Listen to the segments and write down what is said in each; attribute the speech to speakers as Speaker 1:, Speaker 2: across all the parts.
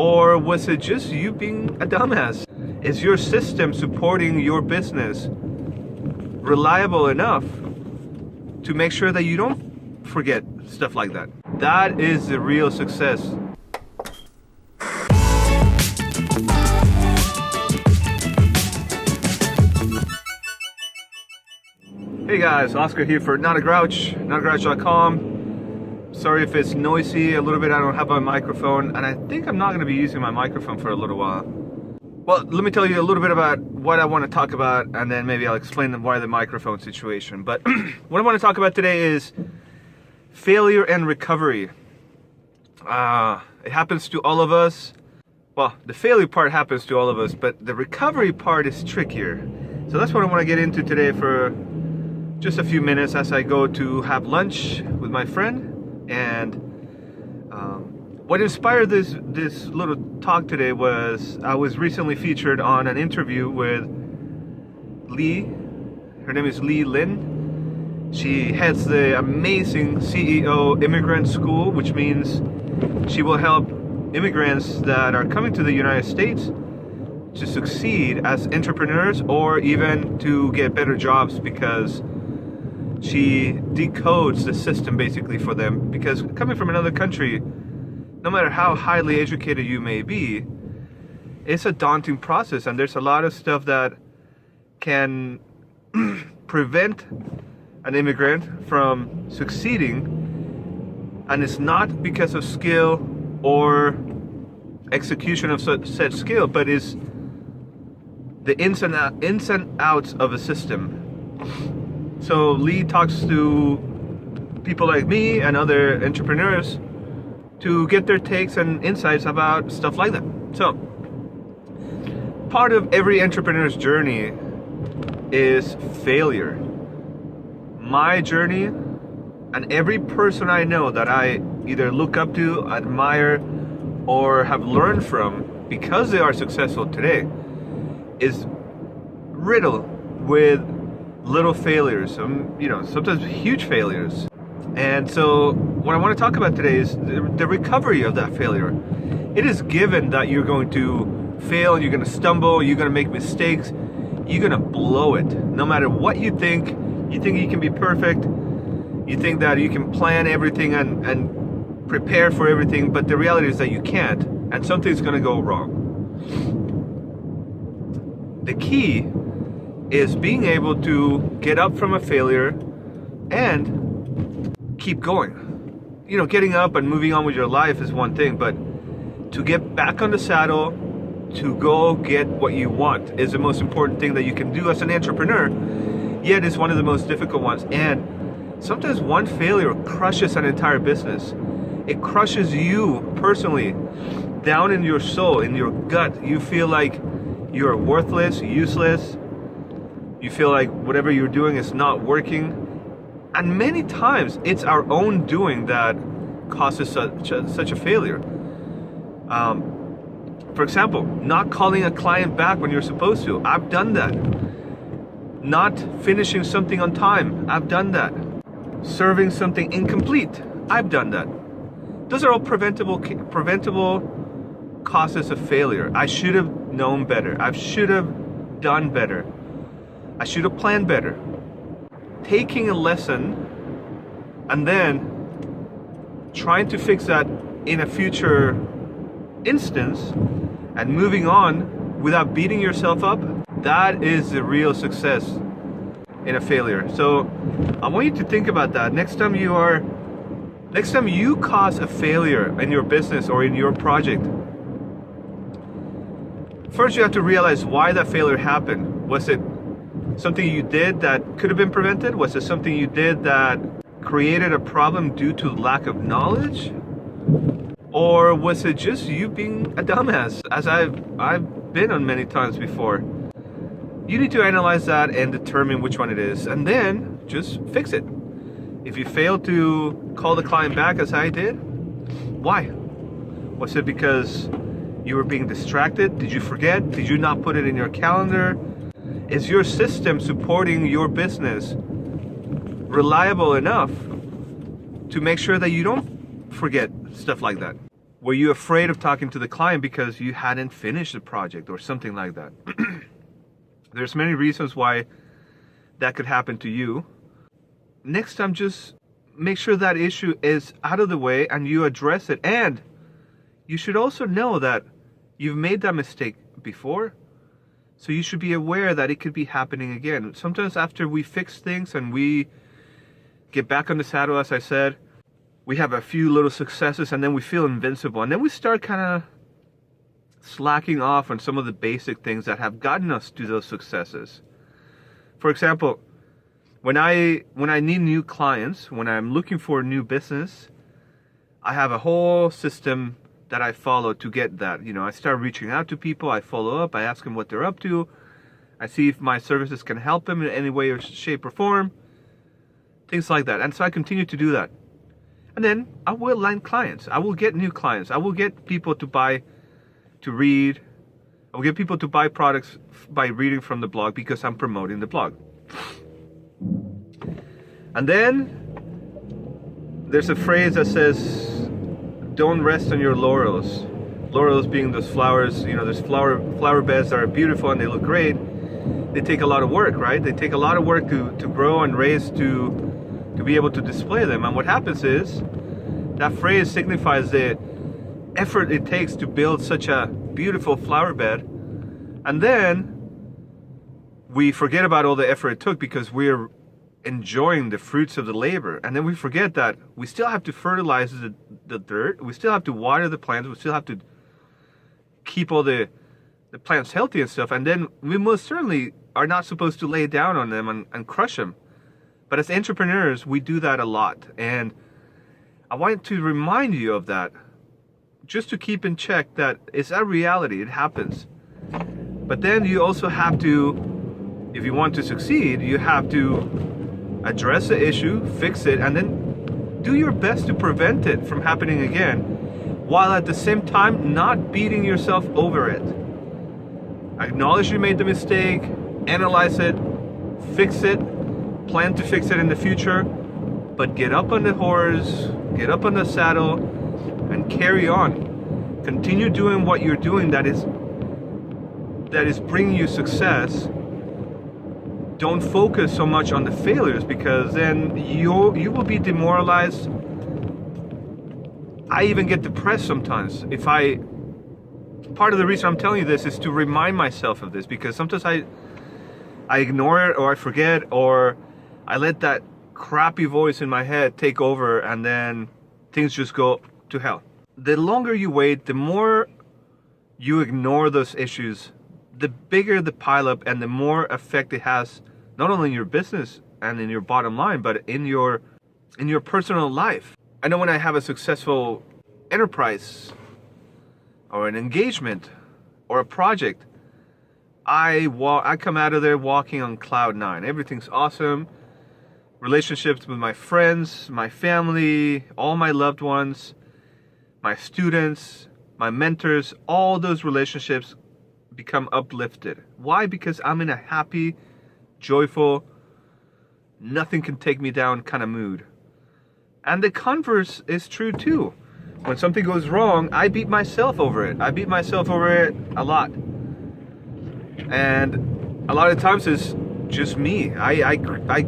Speaker 1: Or was it just you being a dumbass? Is your system supporting your business reliable enough to make sure that you don't forget stuff like that? That is the real success. Hey guys, Oscar here for Not a Grouch, notagrouch.com. Sorry if it's noisy a little bit. I don't have my microphone, and I think I'm not going to be using my microphone for a little while. Well, let me tell you a little bit about what I want to talk about, and then maybe I'll explain why the microphone situation. But what I want to talk about today is failure and recovery. It happens to all of us. Well, the failure part happens to all of us, but the recovery part is trickier. So that's what I want to get into today for just a few minutes as I go to have lunch with my friend. And what inspired this little talk today was I was recently featured on an interview with Lee. Her name is Lee Lin. She heads the amazing CEO Immigrant School, which means she will help immigrants that are coming to the United States to succeed as entrepreneurs or even to get better jobs, because she decodes the system basically for them. Because coming from another country, no matter how highly educated you may be, it's a daunting process, and there's a lot of stuff that can prevent an immigrant from succeeding, and it's not because of skill or execution of said skill, but is the ins and outs of a system. So Lee talks to people like me and other entrepreneurs to get their takes and insights about stuff like that. So part of every entrepreneur's journey is failure. My journey, and every person I know that I either look up to, admire, or have learned from because they are successful today, is riddled with little failures, sometimes huge failures. And so what I want to talk about today is the recovery of that failure. It is given that you're going to fail, you're going to stumble, you're going to make mistakes, you're going to blow it. No matter what you think you can be perfect, you think that you can plan everything and prepare for everything, but the reality is that you can't, and something's going to go wrong. The key is being able to get up from a failure and keep going. Getting up and moving on with your life is one thing, but to get back on the saddle, to go get what you want, is the most important thing that you can do as an entrepreneur, yet it's one of the most difficult ones. And sometimes one failure crushes an entire business. It crushes you personally, down in your soul, in your gut. You feel like you're worthless, useless. You feel like whatever you're doing is not working. And many times it's our own doing that causes such a failure. For example, not calling a client back when you're supposed to. I've done that. Not finishing something on time. I've done that. Serving something incomplete. I've done that. Those are all preventable causes of failure. I should have known better. I should have done better. I should have planned better. Taking a lesson and then trying to fix that in a future instance and moving on without beating yourself up, that is the real success in a failure. So I want you to think about that. Next time you cause a failure in your business or in your project, first you have to realize why that failure happened. Was it something you did that could have been prevented? Was it something you did that created a problem due to lack of knowledge? Or was it just you being a dumbass, as I've been on many times before? You need to analyze that and determine which one it is, and then just fix it. If you fail to call the client back as I did, why? Was it because you were being distracted? Did you forget? Did you not put it in your calendar? Is your system supporting your business reliable enough to make sure that you don't forget stuff like that? Were you afraid of talking to the client because you hadn't finished the project or something like that? There's many reasons why that could happen to you. Next time, just make sure that issue is out of the way and you address it. And you should also know that you've made that mistake before. So you should be aware that it could be happening again. Sometimes after we fix things and we get back on the saddle, as I said, we have a few little successes and then we feel invincible. And then we start kind of slacking off on some of the basic things that have gotten us to those successes. For example, when I need new clients, when I'm looking for a new business, I have a whole system that I follow to get that. You know, I start reaching out to people, I follow up, I ask them what they're up to, I see if my services can help them in any way or shape or form, things like that. And so I continue to do that. And then I will land clients. I will get new clients. I will get people to buy, to read. I will get people to buy products by reading from the blog because I'm promoting the blog. And then there's a phrase that says, don't rest on your laurels. Laurels being those flowers, you know, there's flower beds that are beautiful and they look great. They take a lot of work, right? They take a lot of work to grow and raise to be able to display them. And what happens is, that phrase signifies the effort it takes to build such a beautiful flower bed. And then we forget about all the effort it took because we're enjoying the fruits of the labor. And then we forget that we still have to fertilize the dirt, we still have to water the plants, we still have to keep all the plants healthy and stuff. And then we most certainly are not supposed to lay down on them and crush them. But as entrepreneurs, we do that a lot. And I want to remind you of that, just to keep in check that it's a reality, it happens. But then you also have to, if you want to succeed, you have to address the issue, fix it, and then do your best to prevent it from happening again, while at the same time not beating yourself over it. Acknowledge you made the mistake, analyze it, fix it, plan to fix it in the future, but get up on the horse, get up on the saddle, and carry on. Continue doing what you're doing that is bringing you success. Don't focus so much on the failures, because then you will be demoralized. I even get depressed sometimes. Part of the reason I'm telling you this is to remind myself of this, because sometimes I ignore it, or I forget, or I let that crappy voice in my head take over, and then things just go to hell. The longer you wait, the more you ignore those issues, the bigger the pileup and the more effect it has, not only in your business and in your bottom line, but in your personal life. I know when I have a successful enterprise or an engagement or a project, I come out of there walking on cloud 9. Everything's awesome. Relationships with my friends, my family, all my loved ones, my students, my mentors, all those relationships become uplifted. Why? Because I'm in a happy, joyful, nothing can take me down kind of mood. And the converse is true too. When something goes wrong, I beat myself over it. I beat myself over it a lot. And a lot of times it's just me. I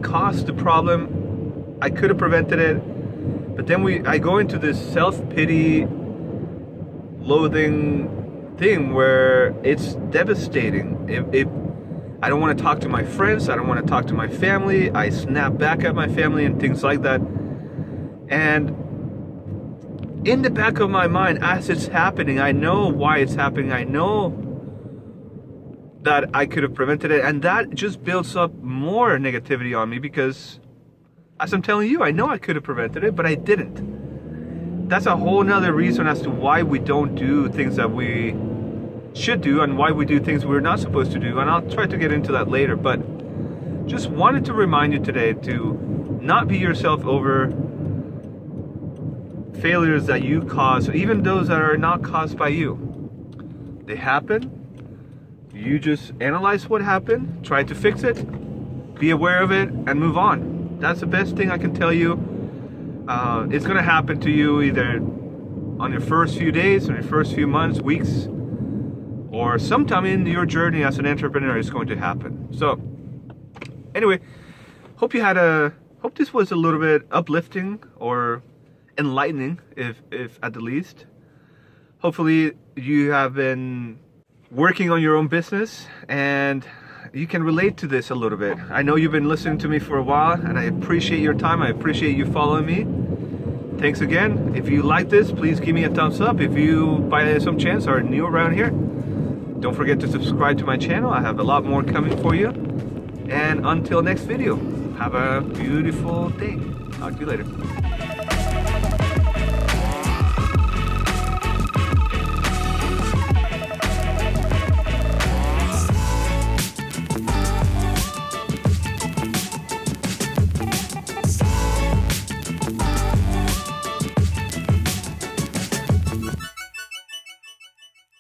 Speaker 1: caused the problem. I could have prevented it. But then I go into this self-pity, loathing thing where it's devastating. If I don't want to talk to my friends, I don't want to talk to my family, I snap back at my family and things like that. And in the back of my mind, as it's happening, I know why it's happening. I know that I could have prevented it, and that just builds up more negativity on me, because as I'm telling you, I know I could have prevented it, but I didn't. That's a whole nother reason as to why we don't do things that we should do and why we do things we're not supposed to do, and I'll try to get into that later. But just wanted to remind you today to not beat yourself over failures that you cause, even those that are not caused by you. They happen. You just analyze what happened, try to fix it, be aware of it, and move on. That's the best thing I can tell you. It's going to happen to you either on your first few days, on your first few months, weeks, or sometime in your journey as an entrepreneur is going to happen. So anyway, hope this was a little bit uplifting or enlightening, if at the least. Hopefully you have been working on your own business and you can relate to this a little bit. I know you've been listening to me for a while and I appreciate your time. I appreciate you following me. Thanks again. If you like this, please give me a thumbs up. If you by some chance are new around here, don't forget to subscribe to my channel. I have a lot more coming for you. And until next video, have a beautiful day. Talk to you later.